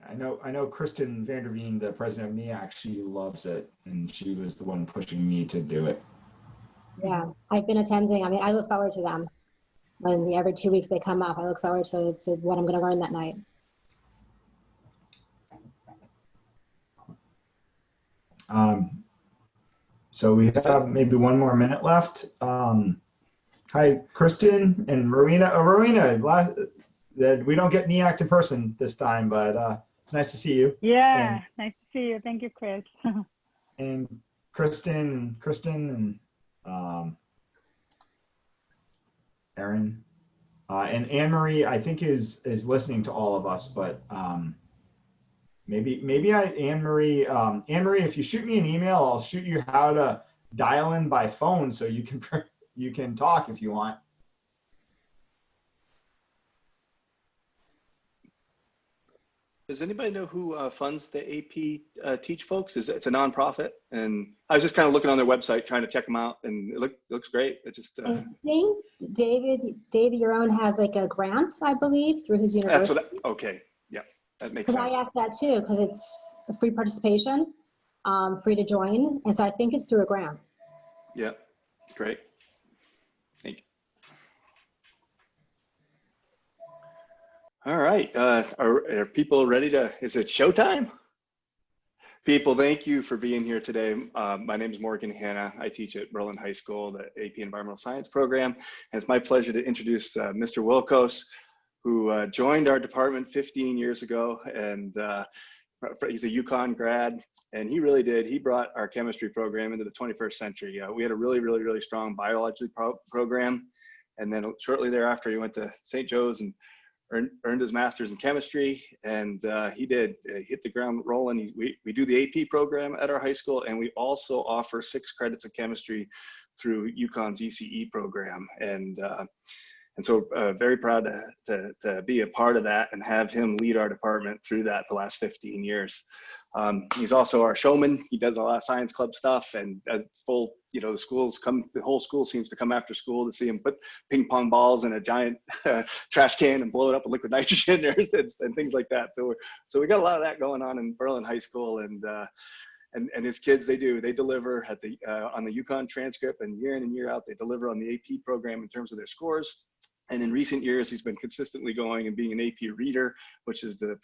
I know Kristen Vanderveen, the president of NEAC, she loves it, and she was the one pushing me to do it. Yeah, I've been attending. I mean, I look forward to them. When every 2 weeks they come up, I look forward to what I'm going to learn that night. So we have maybe 1 more minute left. Hi, Kristen and Rowena. Rowena, we don't get NEAC in person this time, but It's nice to see you. Yeah, nice to see you. Thank you, Chris. And Kristen, and Erin, and Anne Marie, I think is listening to all of us, but maybe Anne Marie, if you shoot me an email, I'll shoot you how to dial in by phone so you can talk if you want. Does anybody know who funds the AP Teach folks? It's a nonprofit, and I was just kind of looking on their website trying to check them out, and it looks great. It just I think David Yaron has like a grant, I believe, through his university. Okay, yeah, that makes Because sense. I asked that too, because it's a free participation, free to join, and so I think it's through a grant. Yeah, great. Thank you. All right, are people ready to, is it showtime? People, thank you for being here today. My name is Morgan Hanna. I teach at Berlin High School, the AP Environmental Science program. And it's my pleasure to introduce Mr. Wilkos, who joined our department 15 years ago. And he's a UConn grad. And he really did. He brought our chemistry program into the 21st century. We had a really strong biology program. And then shortly thereafter, he went to St. Joe's and earned his master's in chemistry, and he hit the ground rolling. We do the AP program at our high school, and we also offer 6 credits of chemistry through UConn's ECE program. And so very proud to be a part of that and have him lead our department through that the last 15 years. He's also our showman. He does a lot of science club stuff, and the whole school seems to come after school to see him put ping pong balls in a giant trash can and blow it up with liquid nitrogen and things like that. So we got a lot of that going on in Berlin High School, and his kids, they deliver at on the UConn transcript, and year in and year out, they deliver on the AP program in terms of their scores. And in recent years, he's been consistently going and being an AP reader, which is the